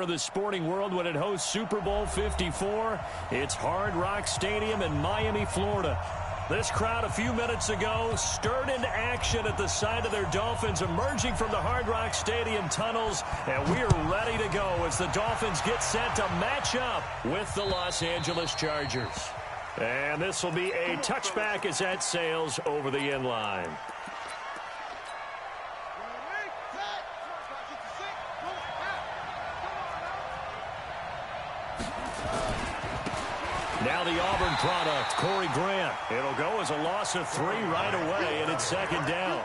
of the sporting world when it hosts Super Bowl 54. It's Hard Rock Stadium in Miami, Florida. This crowd a few minutes ago stirred into action at the side of their Dolphins emerging from the Hard Rock Stadium tunnels, and we are ready to go as the Dolphins get set to match up with the Los Angeles Chargers. And this will be a touchback as that sails over the end line. Now the Auburn product, Corey Grant. It'll go as a loss of 3 right away, and it's second down.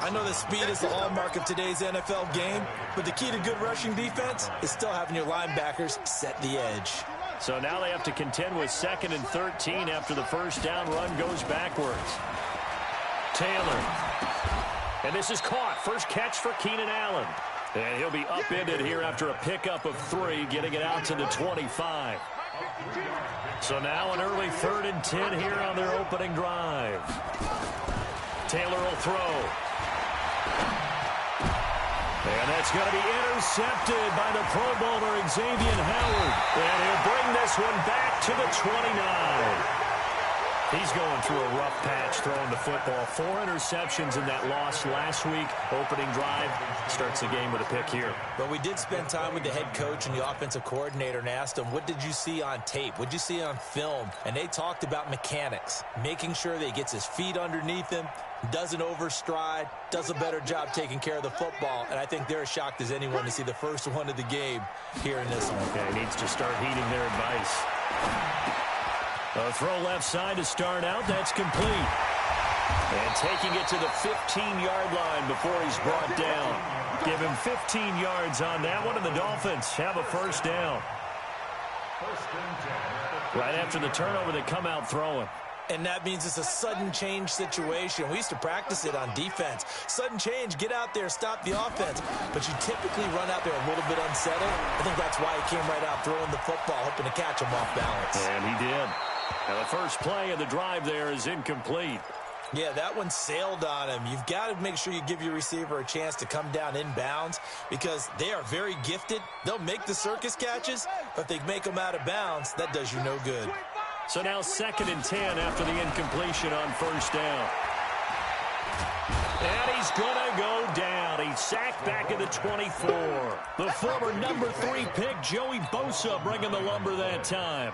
I know that speed is the hallmark of today's NFL game, but the key to good rushing defense is still having your linebackers set the edge. So now they have to contend with 2nd and 13 after the first down run goes backwards. Taylor. And this is caught. First catch for Keenan Allen. And he'll be upended here after a pickup of 3, getting it out to the 25. So now an early 3rd and 10 here on their opening drive. Taylor will throw. And that's going to be intercepted by the Pro Bowler Xavier Howard. And he'll bring this one back to the 29. He's going through a rough patch throwing the football. 4 interceptions in that loss last week. Opening drive starts the game with a pick here. But we did spend time with the head coach and the offensive coordinator and asked them, what did you see on tape? What did you see on film? And they talked about mechanics, making sure that he gets his feet underneath him, doesn't overstride, does a better job taking care of the football. And I think they're as shocked as anyone to see the first one of the game here in this one. Okay, needs to start heeding their advice. A throw left side to start out. That's complete. And taking it to the 15-yard line before he's brought down. Give him 15 yards on that one, and the Dolphins have a first down. Right after the turnover, they come out throwing. And that means it's a sudden change situation. We used to practice it on defense. Sudden change, get out there, stop the offense. But you typically run out there a little bit unsettled. I think that's why he came right out throwing the football, hoping to catch him off balance. And he did. And the first play of the drive there is incomplete. Yeah, that one sailed on him. You've got to make sure you give your receiver a chance to come down inbounds because they are very gifted. They'll make the circus catches, but if they make them out of bounds, that does you no good. So now 2nd and 10 after the incompletion on first down. And he's going to go down. He's sacked back at the 24. The former number 3 pick, Joey Bosa, bringing the lumber that time.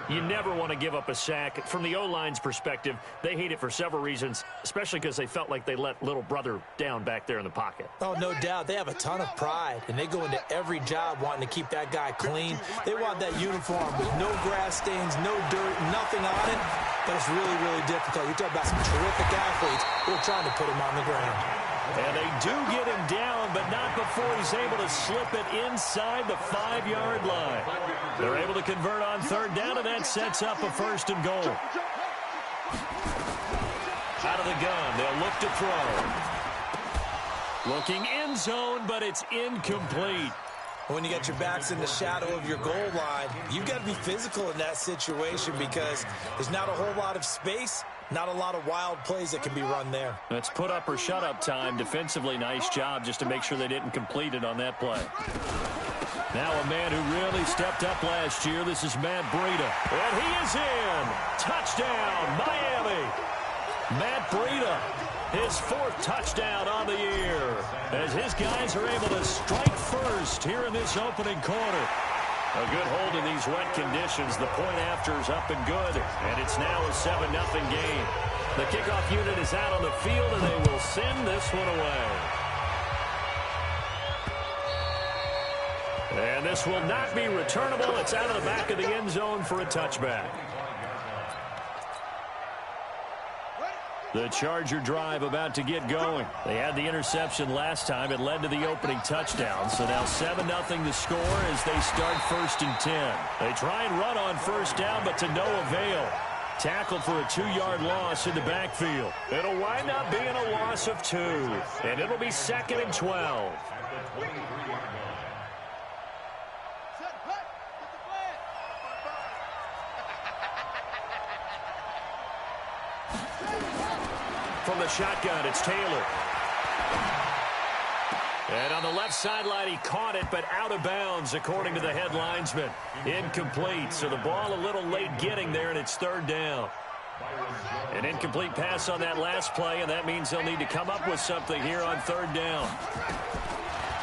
You never want to give up a sack. From the O-line's perspective, they hate it for several reasons, especially because they felt like they let little brother down back there in the pocket. Oh, no doubt. They have a ton of pride, and they go into every job wanting to keep that guy clean. They want that uniform with no grass stains, no dirt, nothing on it. But it's really, really difficult. You're talking about some terrific athletes who are trying to put him on the ground. And they do get him down, but not before he's able to slip it inside the 5-yard line. They're able to convert on 3rd down, and that sets up a 1st and goal. Out of the gun, they'll look to throw. Looking end zone, but it's incomplete. When you got your backs in the shadow of your goal line, you've got to be physical in that situation because there's not a whole lot of space, not a lot of wild plays that can be run there. That's put up or shut up time. Defensively, nice job just to make sure they didn't complete it on that play. Now a man who really stepped up last year. This is Matt Breida. And he is in. Touchdown, Miami. Matt Breida, his 4th touchdown on the year, as his guys are able to strike first here in this opening quarter. A good hold in these wet conditions. The point after is up and good, and it's now a 7-0 game. The kickoff unit is out on the field, and they will send this one away. And this will not be returnable. It's out of the back of the end zone for a touchback. The Charger drive about to get going. They had the interception last time. It led to the opening touchdown. So now 7-0 the score as they start 1st and 10. They try and run on first down, but to no avail. Tackled for a 2-yard loss in the backfield. It'll wind up being a loss of 2. And it'll be 2nd and 12. From the shotgun, it's Taylor. And on the left sideline, he caught it, but out of bounds, according to the head linesman. Incomplete, so the ball a little late getting there, and it's third down. An incomplete pass on that last play, and that means they'll need to come up with something here on third down.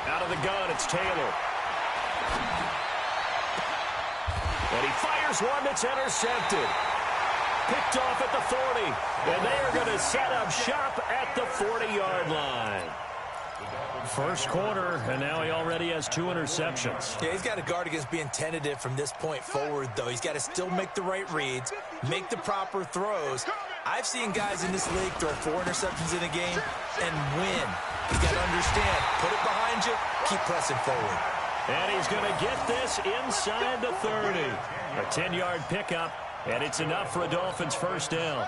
Out of the gun, it's Taylor. And he fires one that's intercepted. Picked off at the 40. And they are going to set up shop at the 40-yard line. First quarter, and now he already has 2 interceptions. Yeah, he's got to guard against being tentative from this point forward, though. He's got to still make the right reads, make the proper throws. I've seen guys in this league throw 4 interceptions in a game and win. He's got to understand, put it behind you, keep pressing forward. And he's going to get this inside the 30. A 10-yard pickup, and it's enough for a Dolphins first down.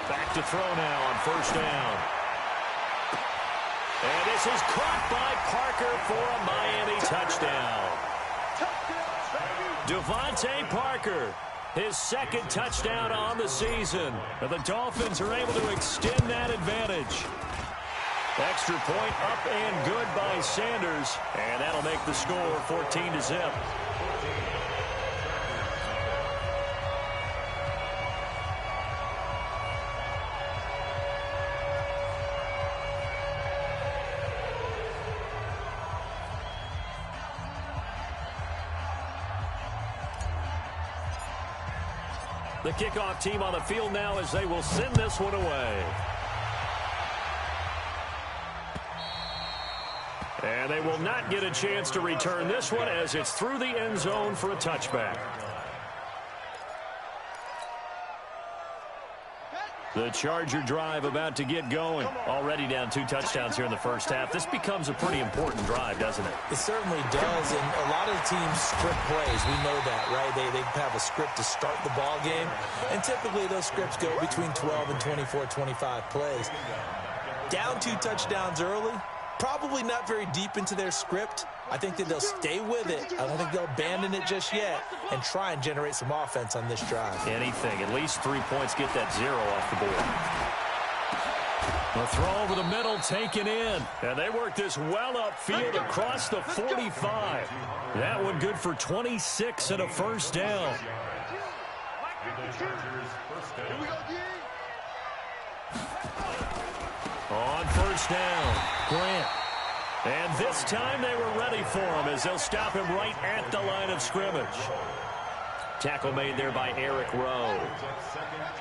Back to throw now on first down. And this is caught by Parker for a Miami touchdown. Devontae Parker, his second touchdown on the season. And the Dolphins are able to extend that advantage. Extra point up and good by Sanders. And that'll make the score 14-0. The kickoff team on the field now as they will send this one away. And they will not get a chance to return this one as it's through the end zone for a touchback. The Charger drive about to get going. Already down 2 touchdowns here in the first half. This becomes a pretty important drive, doesn't it? It certainly does, and a lot of the teams script plays. We know that, right? They have a script to start the ball game, and typically those scripts go between 12 and 24, 25 plays. Down 2 touchdowns early, probably not very deep into their script. I think that they'll stay with it. I don't think they'll abandon it just yet and try and generate some offense on this drive. Anything. At least 3 points, get that 0 off the board. The throw over the middle taken in. And they work this well upfield across the 45. That one good for 26 and a first down. On first down, Grant. And this time they were ready for him as they'll stop him right at the line of scrimmage. Tackle made there by Eric Rowe.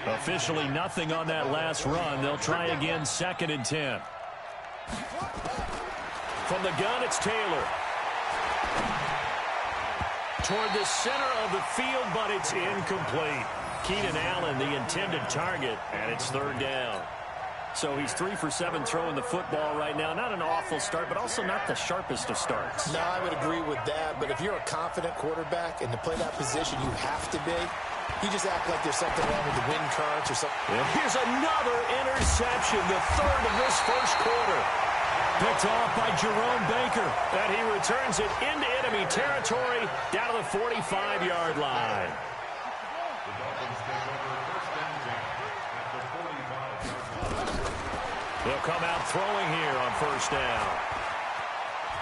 Officially nothing on that last run. They'll try again, 2nd and 10. From the gun, it's Taylor. Toward the center of the field, but it's incomplete. Keenan Allen, the intended target, and it's 3rd down. So he's 3 for 7 throwing the football right now. Not an awful start, but also not the sharpest of starts. No, I would agree with that. But if you're a confident quarterback and to play that position, you have to be. You just act like there's something wrong with the wind currents or something. And here's another interception, the 3rd of this first quarter. Picked off by Jerome Baker. And he returns it into enemy territory down to the 45-yard line. They'll come out throwing here on first down.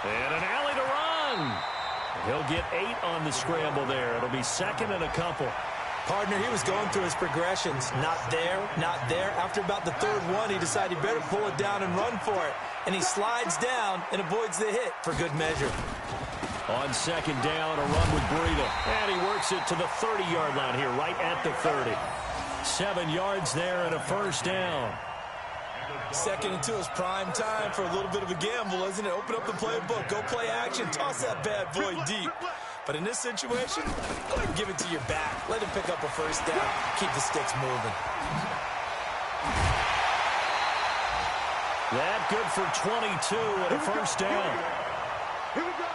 And an alley to run. He'll get 8 on the scramble there. It'll be 2nd and a couple. Partner, he was going through his progressions. Not there, not there. After about the 3rd one, he decided he better pull it down and run for it. And he slides down and avoids the hit for good measure. On 2nd down, a run with Breida. And he works it to the 30-yard line here, right at the 30. 7 yards there and a first down. 2nd and 2 is prime time for a little bit of a gamble, isn't it? Open up the playbook, go play action, toss that bad boy deep. But in this situation, go ahead and give it to your back. Let him pick up a first down, keep the sticks moving. That good for 22 and a first down. Here we go.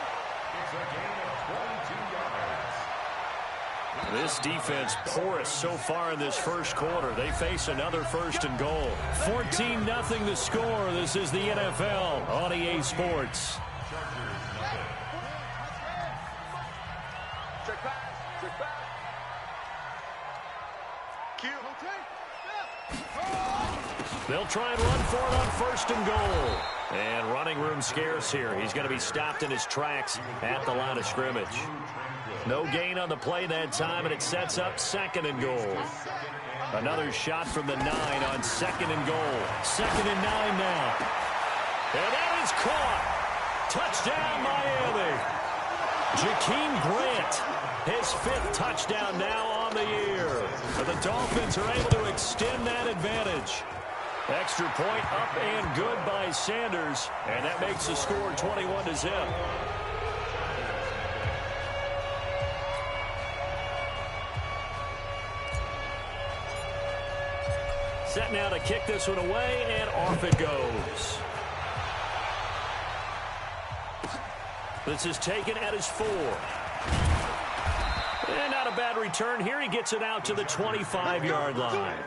It's a gain of 22 yards. This defense porous so far in this first quarter. They face another 1st and goal. 14-0 the score. This is the NFL on EA Sports. Check back. Check back. Q. They'll try and run for it on 1st and goal. And running room scarce here. He's going to be stopped in his tracks at the line of scrimmage. No gain on the play that time, and it sets up 2nd and goal. Another shot from the 9 on 2nd and goal. 2nd and 9 now. And that is caught. Touchdown, Miami. Jakeem Grant, his 5th touchdown now on the year. But the Dolphins are able to extend that advantage. Extra point up and good by Sanders, and that makes the score 21-0. Set now to kick this one away, and off it goes. This is taken at his 4. And not a bad return here. He gets it out to the 25-yard line.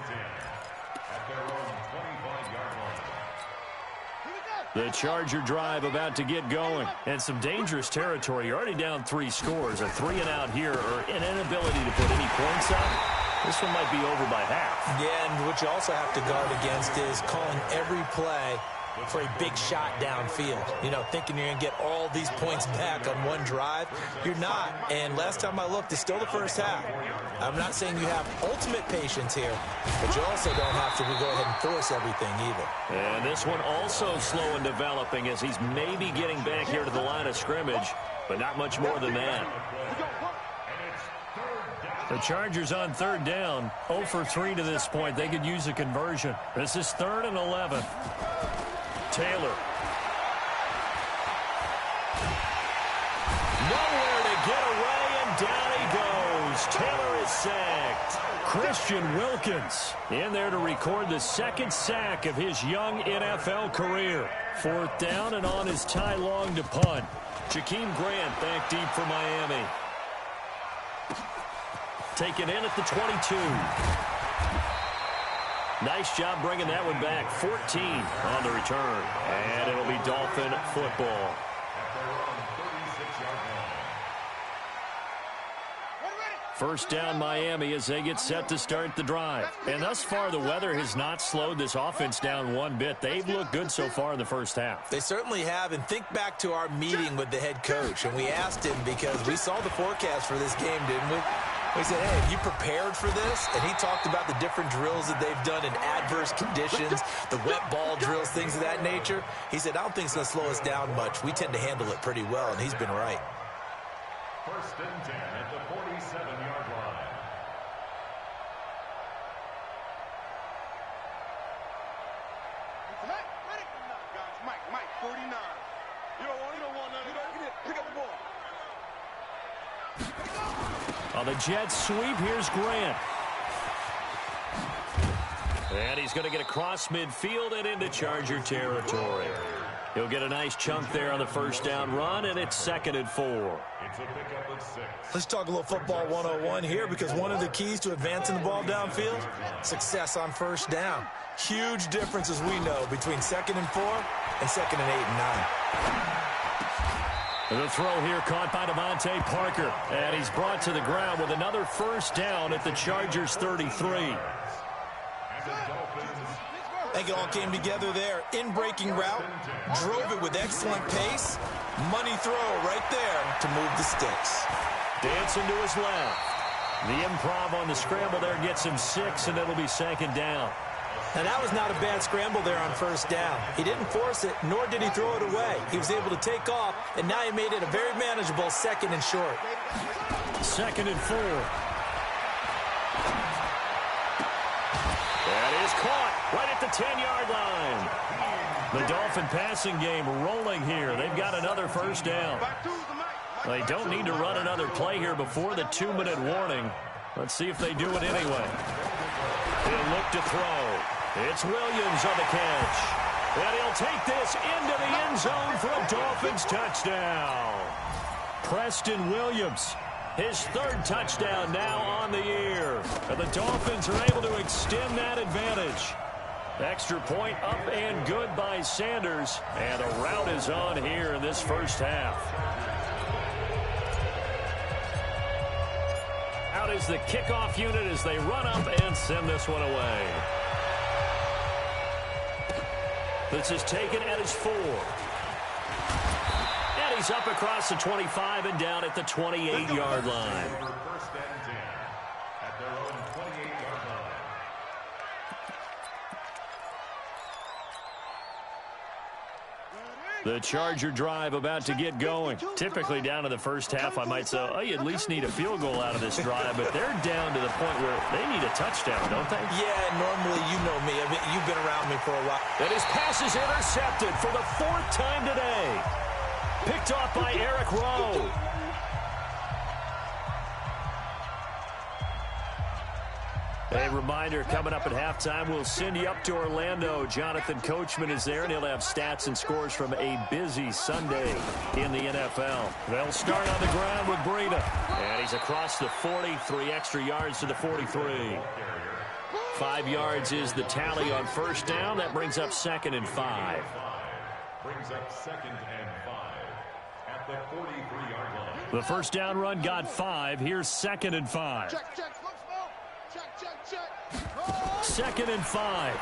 The Charger drive about to get going. And some dangerous territory. You're already down 3 scores. A 3-and-out here, or an inability to put any points up. This one might be over by half. Yeah, and what you also have to guard against is calling every play for a big shot downfield. You know, thinking you're going to get all these points back on one drive. You're not. And last time I looked, it's still the first half. I'm not saying you have ultimate patience here, but you also don't have to go ahead and force everything either. And this one also slow in developing as he's maybe getting back here to the line of scrimmage, but not much more than that. The Chargers on 3rd down, 0 for 3 to this point. They could use a conversion. This is 3rd and 11. Taylor. Nowhere to get away, and down he goes. Taylor is sacked. Christian Wilkins in there to record the 2nd sack of his young NFL career. 4th down and on his Ty Long to punt. Jakeem Grant back deep for Miami. Taken in at the 22. Nice job bringing that one back. 14 on the return. And it'll be Dolphin football. First down Miami as they get set to start the drive. And thus far, the weather has not slowed this offense down one bit. They've looked good so far in the first half. They certainly have. And think back to our meeting with the head coach. And we asked him because we saw the forecast for this game, didn't we? We said, hey, have you prepared for this? And he talked about the different drills that they've done in adverse conditions, the wet ball drills, things of that nature. He said, I don't think it's going to slow us down much. We tend to handle it pretty well, and he's been right. 1st and 10 at the 47-yard line. Mike, 49. You don't want none. Pick up the ball. On the jet sweep, here's Grant. And he's going to get across midfield and into Charger territory. He'll get a nice chunk there on the 1st down run, and it's 2nd and 4. It's a pickup of 6. Let's talk a little football 101 here, because one of the keys to advancing the ball downfield, success on 1st down. Huge difference, as we know, between 2nd and 4 and 2nd and 8 and 9. The throw here caught by Devontae Parker, and he's brought to the ground with another 1st down at the Chargers 33. I think it all came together there. In-breaking route, drove it with excellent pace. Money throw right there to move the sticks. Dancing to his left. The improv on the scramble there gets him 6, and it'll be 2nd down. Now, that was not a bad scramble there on 1st down. He didn't force it, nor did he throw it away. He was able to take off, and now he made it a very manageable 2nd and short. 2nd and 4. That is caught right at the 10-yard line. The Dolphin passing game rolling here. They've got another 1st down. They don't need to run another play here before the 2-minute warning. Let's see if they do it anyway. He'll look to throw. It's Williams on the catch. And he'll take this into the end zone for a Dolphins touchdown. Preston Williams, his 3rd touchdown now on the year. And the Dolphins are able to extend that advantage. Extra point up and good by Sanders. And the route is on here in this first half. Out is the kickoff unit as they run up and send this one away. This is taken at his 4. And he's up across the 25 and down at the 28-yard line. First and 10 at their own 28-yard line. The Charger drive about to get going. Typically down to the first half, I might say, oh, you at least need a field goal out of this drive, but they're down to the point where they need a touchdown, don't they? Yeah, normally you know me. I mean, you've been around me for a while. And his pass is intercepted for the 4th time today. Picked off by Eric Rowe. A reminder, coming up at halftime, we'll send you up to Orlando. Jonathan Coachman is there, and he'll have stats and scores from a busy Sunday in the NFL. They'll start on the ground with Breida. And he's across the 40, 3 extra yards to the 43. 5 yards is the tally on first down. That brings up 2nd and 5. Brings up 2nd and 5 at the 43-yard line. The first down run got 5. Here's 2nd and 5. Check, check, slow, slow. Check, check, check. 2nd and 5.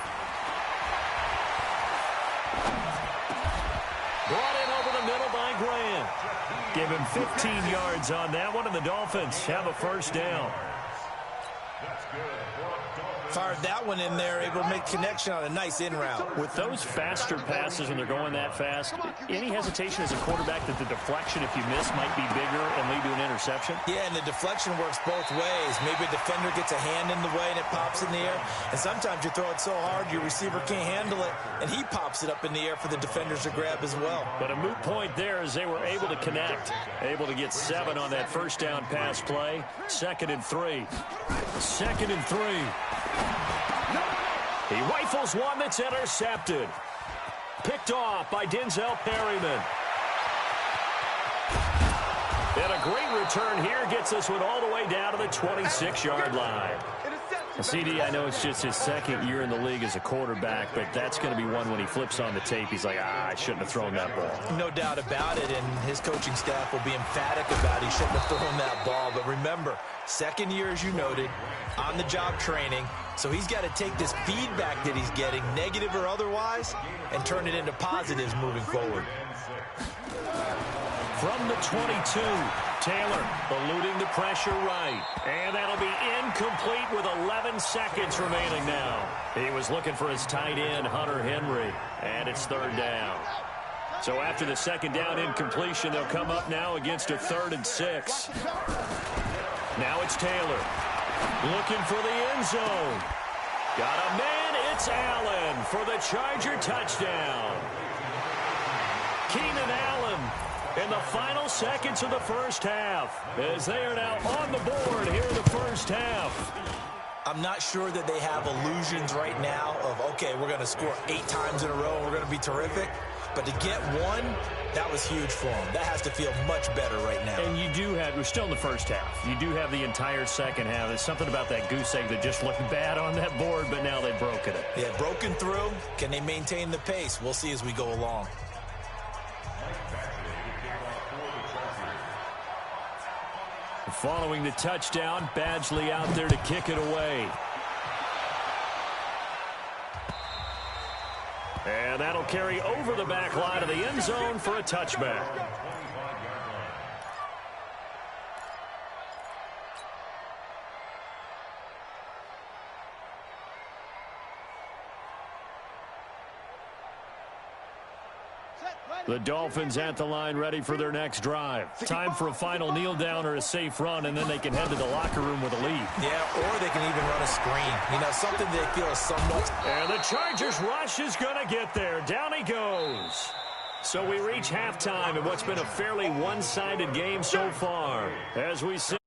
Brought in over the middle by Grant. Give him 15 yards on that one, and the Dolphins have a first down. That's good. Fired that one in there, able to make connection on a nice in route. With those faster passes when they're going that fast, any hesitation as a quarterback that the deflection, if you miss, might be bigger and lead to an interception? Yeah, and the deflection works both ways. Maybe a defender gets a hand in the way and it pops in the air. And sometimes you throw it so hard your receiver can't handle it, and he pops it up in the air for the defenders to grab as well. But a moot point there as they were able to connect. Able to get 7 on that first down pass play. 2nd and 3. 2nd and 3. He rifles one that's intercepted. Picked off by Denzel Perryman. And a great return here gets this one all the way down to the 26-yard line. CD, I know it's just his 2nd year in the league as a quarterback, but that's going to be one when he flips on the tape. He's like, I shouldn't have thrown that ball. No doubt about it, and his coaching staff will be emphatic about he shouldn't have thrown that ball. But remember, 2nd year, as you noted, on-the-job training, so he's got to take this feedback that he's getting, negative or otherwise, and turn it into positives moving forward. From the 22, Taylor eluding the pressure right. And that'll be incomplete with 11 seconds remaining now. He was looking for his tight end, Hunter Henry, and it's 3rd down. So after the 2nd down incompletion, they'll come up now against a 3rd and 6. Now it's Taylor looking for the end zone. Got a man, it's Allen for the Charger touchdown. Keenan Allen in the final seconds of the first half, as they are now on the board here in the first half. I'm not sure that they have illusions right now of, okay, we're going to score 8 times in a row, we're going to be terrific. But to get one, that was huge for them. That has to feel much better right now. And you do have, we're still in the first half. You do have the entire second half. There's something about that goose egg that just looked bad on that board, but now they've broken it. Yeah, broken through. Can they maintain the pace? We'll see as we go along. Following the touchdown, Badgley out there to kick it away. And that'll carry over the back line of the end zone for a touchback. The Dolphins at the line ready for their next drive. Time for a final kneel down or a safe run, and then they can head to the locker room with a lead. Yeah, or they can even run a screen. You know, something they feel is somewhat. And the Chargers rush is going to get there. Down he goes. So we reach halftime in what's been a fairly one-sided game so far. As we see.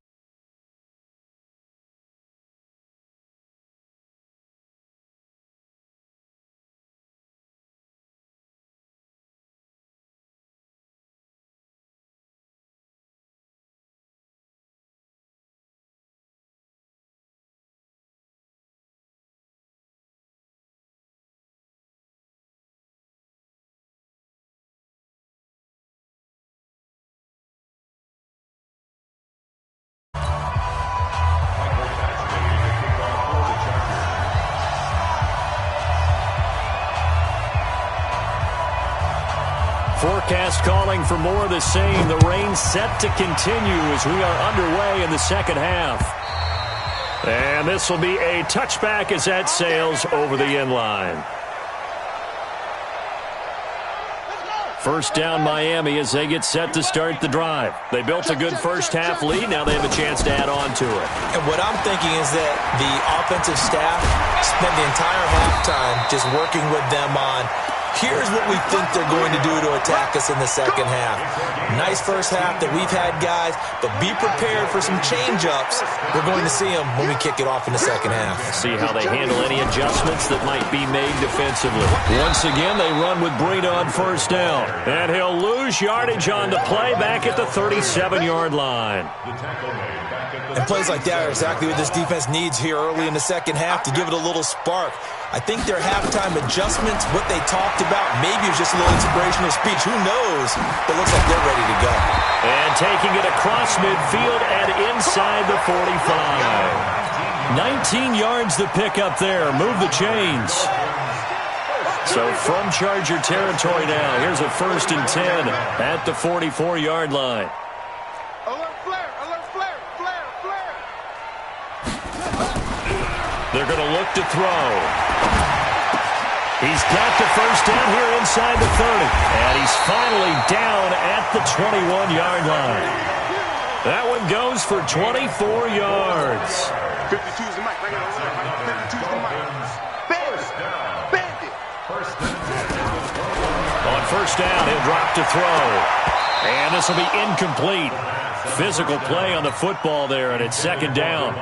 Forecast calling for more of the same. The rain set to continue as we are underway in the second half. And this will be a touchback as that sails over the end line. First down Miami as they get set to start the drive. They built a good first half lead. Now they have a chance to add on to it. And what I'm thinking is that the offensive staff spent the entire halftime just working with them on, here's what we think they're going to do to attack us in the second half. Nice first half that we've had, guys, but be prepared for some change-ups. We're going to see them when we kick it off in the second half. See how they handle any adjustments that might be made defensively. Once again, they run with Breida on first down. And he'll lose yardage on the play back at the 37-yard line. And plays like that are exactly what this defense needs here early in the second half to give it a little spark. I think their halftime adjustments, what they talked about, maybe it was just a little inspirational speech. Who knows? But it looks like they're ready to go. And taking it across midfield and inside the 45. 19 yards to pick up there. Move the chains. So from Charger territory now, here's a 1st and 10 at the 44-yard line. They're going to look to throw. He's got the first down here inside the 30. And he's finally down at the 21-yard line. That one goes for 24 yards. 52's the mic. 52's the mic. Bandit. On first down, he'll drop to throw. And this will be incomplete. Physical play on the football there, and it's second down.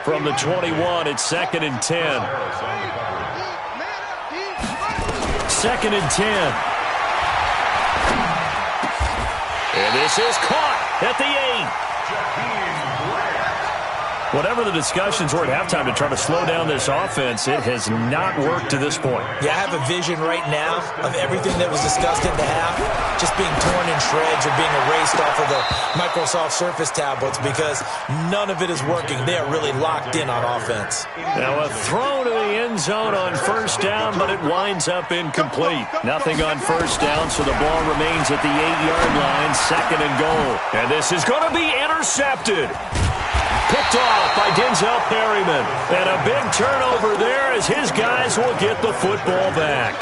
From the 21, it's 2nd and 10. 2nd and 10. And this is caught at the 8. Whatever the discussions were at halftime to try to slow down this offense, it has not worked to this point. Yeah, I have a vision right now of everything that was discussed in the half just being torn in shreds or being erased off of the Microsoft Surface tablets because none of it is working. They are really locked in on offense. Now a throw to the end zone on first down, but it winds up incomplete. Nothing on first down, so the ball remains at the 8-yard line, 2nd and goal. And this is going to be intercepted. Picked off by Denzel Perryman. And a big turnover there as his guys will get the football back.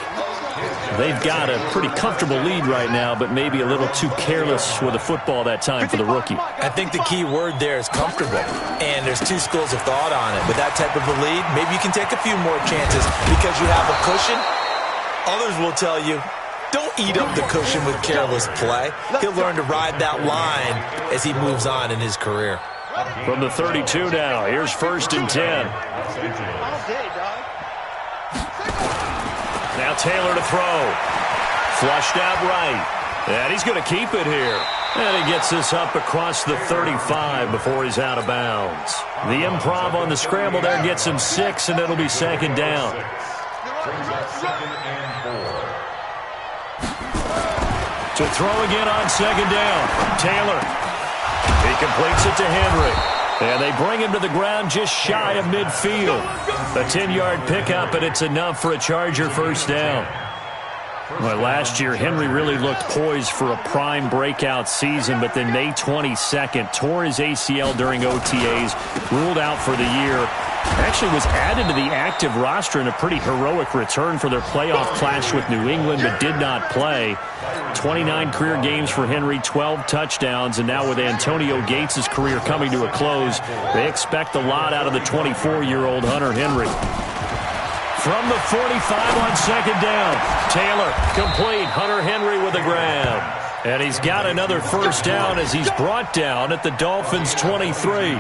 They've got a pretty comfortable lead right now, but maybe a little too careless with the football that time for the rookie. I think the key word there is comfortable. And there's two schools of thought on it. With that type of a lead, maybe you can take a few more chances because you have a cushion. Others will tell you, don't eat up the cushion with careless play. He'll learn to ride that line as he moves on in his career. From the 32 now, here's 1st and 10. Now Taylor to throw. Flushed out right. And he's going to keep it here. And he gets this up across the 35 before he's out of bounds. The improv on the scramble there gets him 6, and it'll be 2nd down. To throw again on 2nd down. Taylor. He completes it to Henry. And they bring him to the ground just shy of midfield. A 10-yard pickup, and it's enough for a Charger first down. Well, last year, Henry really looked poised for a prime breakout season, but then May 22nd, tore his ACL during OTAs, ruled out for the year. Actually was added to the active roster in a pretty heroic return for their playoff clash with New England, but did not play. 29 career games for Henry, 12 touchdowns, and now with Antonio Gates' career coming to a close, they expect a lot out of the 24-year-old Hunter Henry. From the 45 on 2nd down, Taylor complete. Hunter Henry with a grab. And he's got another first down as he's brought down at the Dolphins' 23.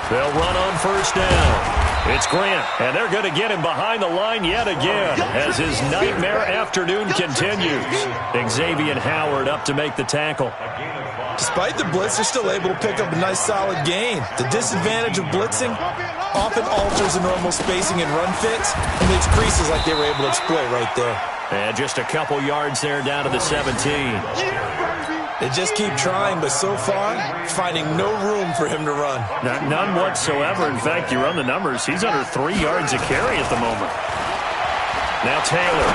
They'll run on first down. It's Grant, and they're going to get him behind the line yet again as his nightmare afternoon continues. Xavier Howard up to make the tackle. Despite the blitz, they're still able to pick up a nice solid gain. The disadvantage of blitzing often alters the normal spacing and run fits and makes creases like they were able to exploit right there. And just a couple yards there down to the 17. They just keep trying, but so far, finding no room for him to run. None whatsoever. In fact, you run the numbers. He's under 3 yards a carry at the moment. Now Taylor.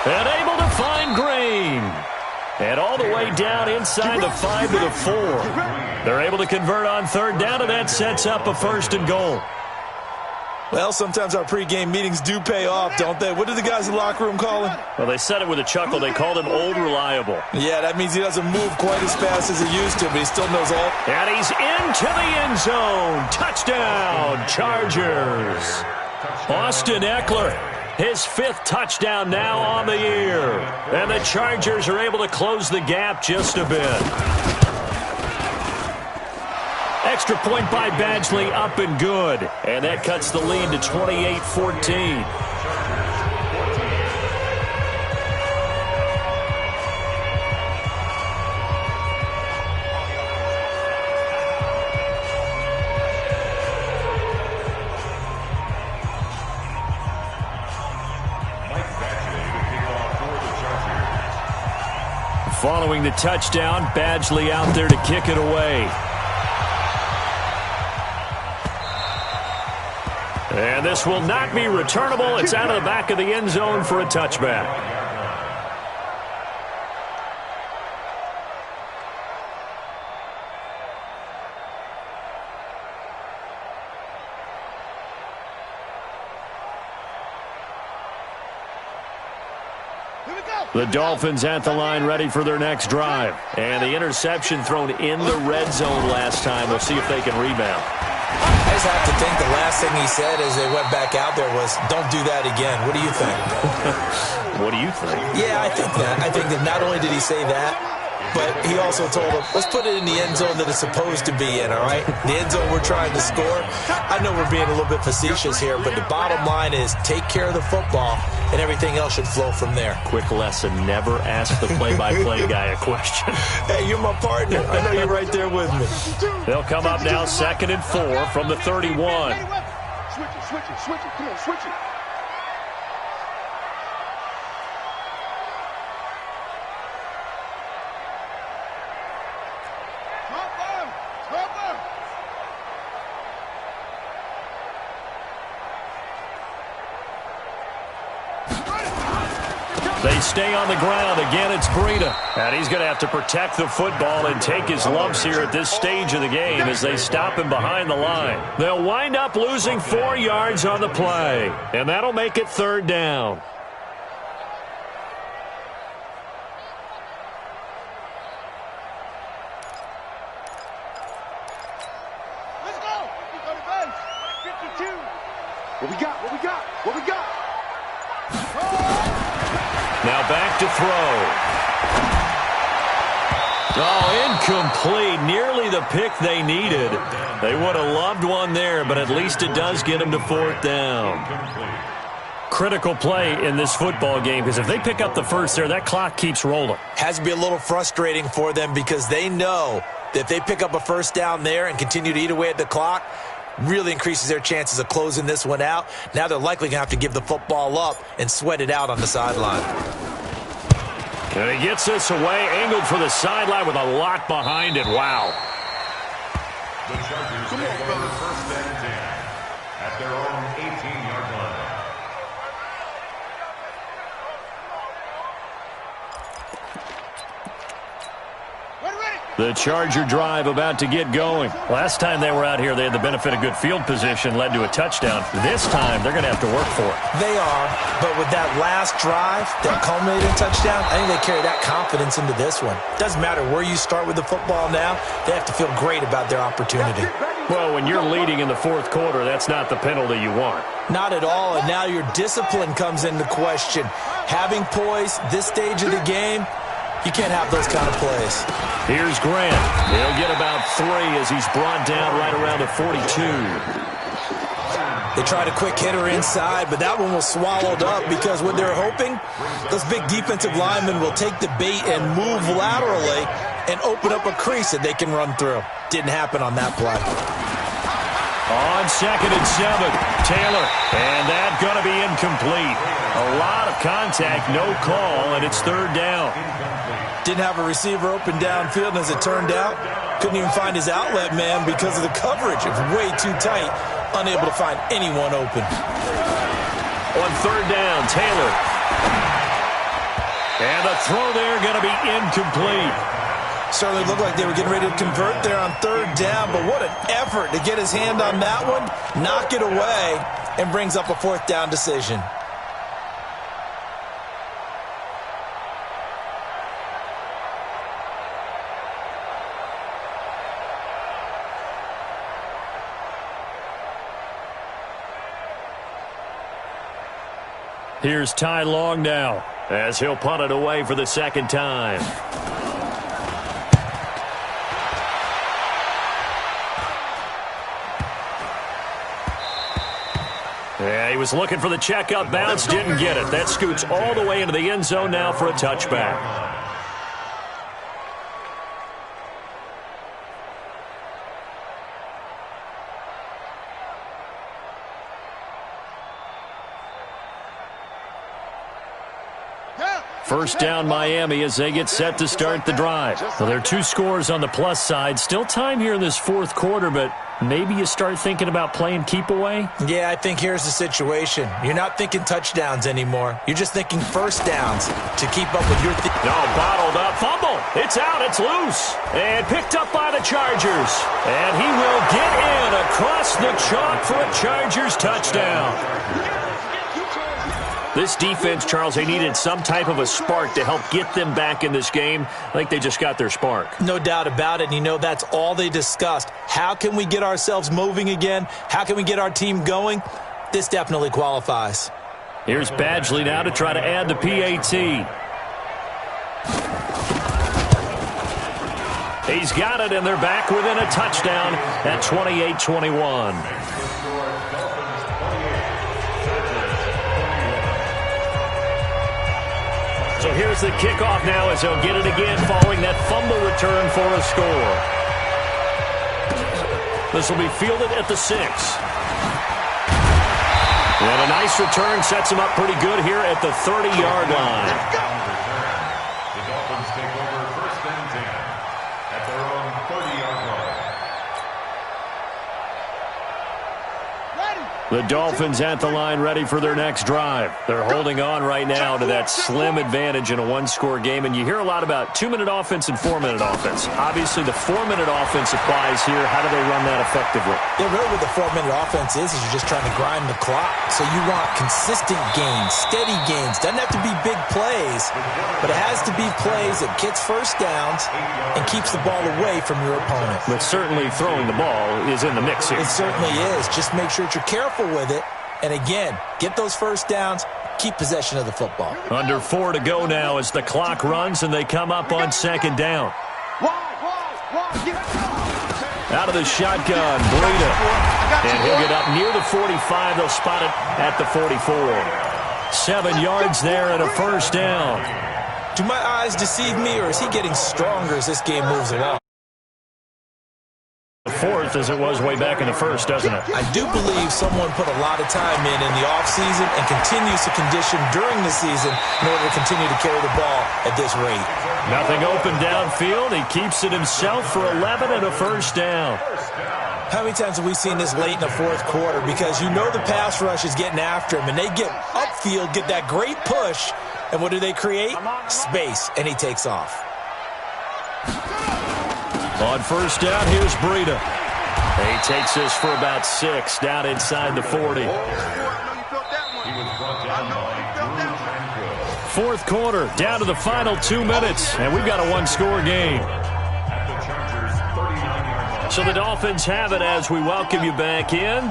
And able to find Green. And all the way down inside the 5 to the 4. They're able to convert on third down, and that sets up a 1st and goal. Well, sometimes our pregame meetings do pay off, don't they? What did the guys in the locker room call him? Well, they said it with a chuckle. They called him Old Reliable. Yeah, that means he doesn't move quite as fast as he used to, but he still knows all. And he's into the end zone. Touchdown, Chargers. Austin Eckler, his 5th touchdown now on the year. And the Chargers are able to close the gap just a bit. Extra point by Badgley, up and good. And that cuts the lead to 28-14. Following the touchdown, Badgley out there to kick it away. And this will not be returnable. It's out of the back of the end zone for a touchback. The Dolphins at the line ready for their next drive. And the interception thrown in the red zone last time. We'll see if they can rebound. I just have to think the last thing he said as they went back out there was, don't do that again. What do you think? What do you think? Yeah, I think that. I think that not only did he say that, but he also told them, let's put it in the end zone that it's supposed to be in, all right? The end zone we're trying to score. I know we're being a little bit facetious here, but the bottom line is take care of the football, and everything else should flow from there. Quick lesson, never ask the play-by-play guy a question. Hey, you're my partner. I know you're right there with me. They'll come up now 2nd and 4 from the 31. Switch it, switch it. Come on, switch it. They stay on the ground. Again, it's Breida. And he's going to have to protect the football and take his lumps here at this stage of the game as they stop him behind the line. They'll wind up losing 4 yards on the play. And that'll make it 3rd down. Let's go. He's on the bench. 52. What we got? What we got? What we got? Now back to throw. Oh, incomplete. Nearly the pick they needed. They would have loved one there, but at least it does get them to 4th down. Critical play in this football game, because if they pick up the first there, that clock keeps rolling. Has to be a little frustrating for them because they know that if they pick up a 1st down there and continue to eat away at the clock, really increases their chances of closing this one out. Now they're likely going to have to give the football up and sweat it out on the sideline. And he gets this away, angled for the sideline with a lot behind it. Wow. The Chargers take over 1st and 10 at their own 18-yard line. The Charger drive about to get going. Last time they were out here, they had the benefit of good field position, led to a touchdown. This time, they're going to have to work for it. They are, but with that last drive, that culminating touchdown, I think they carry that confidence into this one. Doesn't matter where you start with the football now, they have to feel great about their opportunity. Well, when you're leading in the 4th quarter, that's not the penalty you want. Not at all, and now your discipline comes into question. Having poise this stage of the game, you can't have those kind of plays. Here's Grant. He'll get about 3 as he's brought down right around the 42. They tried a quick hitter inside, but that one was swallowed up because what they're hoping, those big defensive linemen will take the bait and move laterally and open up a crease that they can run through. Didn't happen on that play. On 2nd and 7, Taylor. And that's going to be incomplete. A lot of contact, no call, and it's 3rd down. Didn't have a receiver open downfield, and as it turned out, couldn't even find his outlet man because of the coverage. It was way too tight, unable to find anyone open. On third down, Taylor. And the throw there going to be incomplete. Certainly looked like they were getting ready to convert there on third down, but what an effort to get his hand on that one, knock it away, and brings up a fourth down decision. Here's Ty Long now, as he'll punt it away for the second time. Yeah, he was looking for the checkup bounce, didn't get it. That scoots all the way into the end zone now for a touchback. First down, Miami, as they get set to start the drive. Well, there are two scores on the plus side. Still time here in this fourth quarter, but maybe you start thinking about playing keep away? Yeah, I think here's the situation. You're not thinking touchdowns anymore. You're just thinking first downs to keep up with your... No, bottled up. Fumble. It's out. It's loose. And picked up by the Chargers. And he will get in across the chalk for a Chargers touchdown. This defense, Charles, they needed some type of a spark to help get them back in this game. I think they just got their spark. No doubt about it. And you know, that's all they discussed. How can we get ourselves moving again? How can we get our team going? This definitely qualifies. Here's Badgley now to try to add the PAT. He's got it, and they're back within a touchdown at 28-21. So here's the kickoff now as they'll get it again following that fumble return for a score. This will be fielded at the 6. And a nice return sets him up pretty good here at the 30-yard line. The Dolphins take over first and 10 at their own 30-yard line. The Dolphins at the line ready for their next drive. They're holding on right now to that slim advantage in a one-score game. And you hear a lot about 2-minute offense and 4-minute offense. Obviously, the 4-minute offense applies here. How do they run that effectively? Yeah, really what the 4-minute offense is you're just trying to grind the clock. So you want consistent gains, steady gains. Doesn't have to be big plays, but it has to be plays that gets first downs and keeps the ball away from your opponent. But certainly throwing the ball is in the mix here. It certainly is. Just make sure that you're careful with it. And again, get those first downs, keep possession of the football. Under 4 to go now as the clock runs and they come up on second down. Out of the shotgun, Breida. And he'll get up near the 45. They'll spot it at the 44. 7 yards there and a first down. Do my eyes deceive me, or is he getting stronger as this game moves along? The fourth as it was way back in the first, doesn't it? I do believe someone put a lot of time in the offseason and continues to condition during the season in order to continue to carry the ball at this rate. Nothing open downfield. He keeps it himself for 11 and a first down. How many times have we seen this late in the fourth quarter? Because you know the pass rush is getting after him, and they get upfield, get that great push, and what do they create? Space, and he takes off. On first down, here's Breida. He takes this for about 6 down inside the 40. Fourth quarter, down to the final 2 minutes, and we've got a one-score game. So the Dolphins have it as we welcome you back in.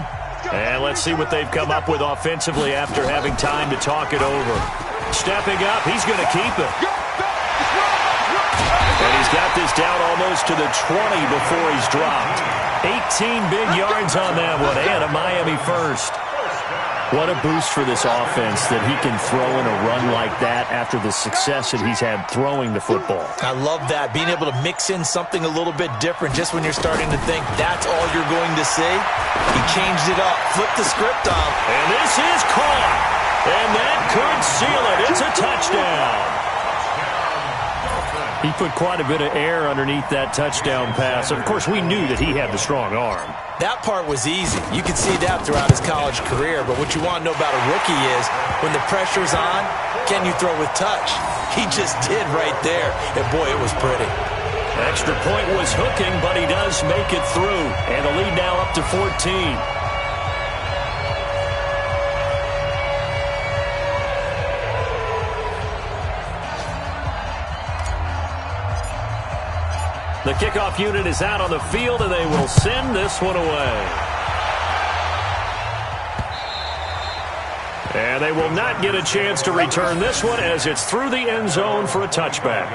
And let's see what they've come up with offensively after having time to talk it over. Stepping up, he's going to keep it. And he's got this down almost to the 20 before he's dropped. 18 big yards on that one, and a Miami first. What a boost for this offense that he can throw in a run like that after the success that he's had throwing the football. I love that, being able to mix in something a little bit different just when you're starting to think that's all you're going to see. He changed it up, flipped the script on. And this is caught. And that could seal it. It's a touchdown. He put quite a bit of air underneath that touchdown pass. Of course, we knew that he had the strong arm. That part was easy. You could see that throughout his college career. But what you want to know about a rookie is when the pressure's on, can you throw with touch? He just did right there. And, boy, it was pretty. Extra point was hooking, but he does make it through. And the lead now up to 14. The kickoff unit is out on the field, and they will send this one away. And they will not get a chance to return this one as it's through the end zone for a touchback.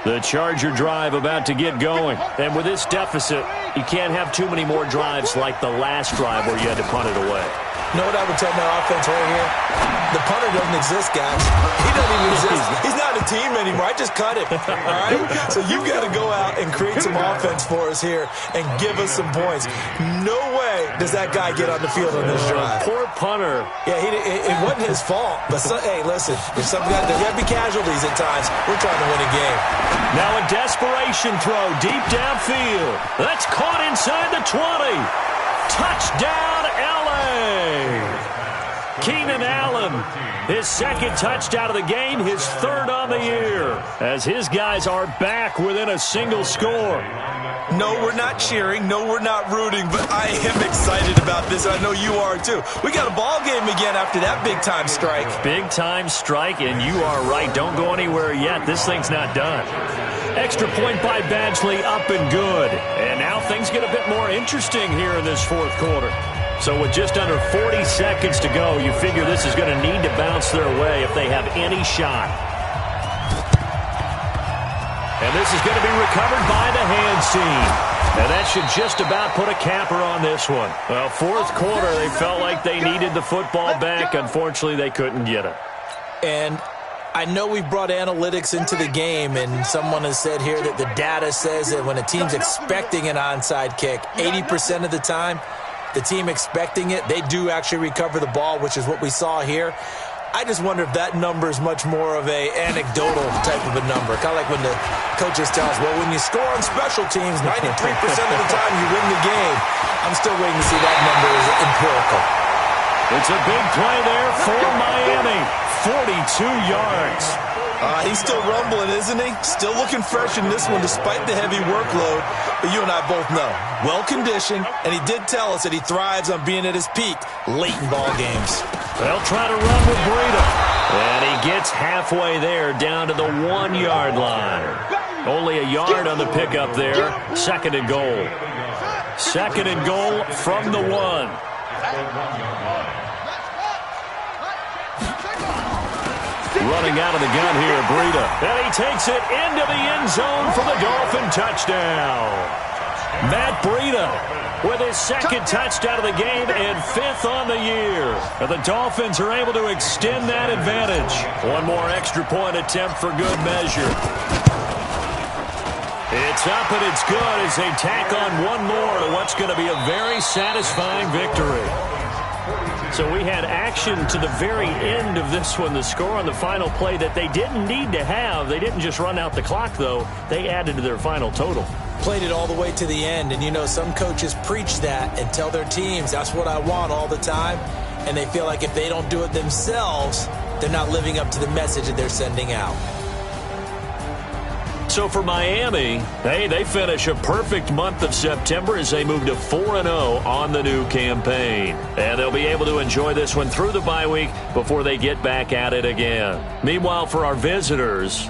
The Charger drive about to get going. And with this deficit, you can't have too many more drives like the last drive where you had to punt it away. You know what I would tell my offense right here? The punter doesn't exist, guys. He doesn't even exist. He's not a team anymore. I just cut him. All right? So you've got to go out and create some offense for us here and give us some points. No way does that guy get on the field on this drive. Poor punter. Yeah, it wasn't his fault. But, hey, listen, if there's got to be casualties at times. We're trying to win a game. Now a desperation throw deep downfield. That's caught inside the 20. Touchdown, L.A. Keenan Allen, his second touchdown of the game, his third on the year, as his guys are back within a single score. No, we're not cheering. No, we're not rooting, but I am excited about this. I know you are, too. We got a ball game again after that big-time strike. Big-time strike, and you are right. Don't go anywhere yet. This thing's not done. Extra point by Badgley, up and good. And now things get a bit more interesting here in this fourth quarter. So with just under 40 seconds to go, you figure this is going to need to bounce their way if they have any shot. And this is going to be recovered by the hands team. And that should just about put a capper on this one. Well, fourth quarter, they felt like they needed the football back. Unfortunately, they couldn't get it. And I know we've brought analytics into the game, and someone has said here that the data says that when a team's expecting an onside kick, 80% of the time, the team expecting it, they do actually recover the ball, which is what we saw here. I just wonder if that number is much more of a anecdotal type of a number. Kind of like when the coaches tell us, well, when you score on special teams, 93% of the time you win the game. I'm still waiting to see that number is empirical. It's a big play there for Miami. 42 yards. He's still rumbling, isn't he? Still looking fresh in this one despite the heavy workload. But you and I both know, well-conditioned, and he did tell us that he thrives on being at his peak late in ball games. They'll try to run with Breida. And he gets halfway there down to the 1 yard line. Only a yard on the pickup there. Second and goal. Second and goal from the 1. Running out of the gun here, Breida. And he takes it into the end zone for the Dolphin touchdown. Matt Breida with his second touchdown of the game and fifth on the year. And the Dolphins are able to extend that advantage. One more extra point attempt for good measure. It's up and it's good as they tack on one more to what's going to be a very satisfying victory. So we had action to the very end of this one. The score on the final play that they didn't need to have. They didn't just run out the clock, though. They added to their final total. Played it all the way to the end. And, you know, some coaches preach that and tell their teams, that's what I want all the time. And they feel like if they don't do it themselves, they're not living up to the message that they're sending out. So for Miami, hey, they finish a perfect month of September as they move to 4-0 on the new campaign. And they'll be able to enjoy this one through the bye week before they get back at it again. Meanwhile, for our visitors,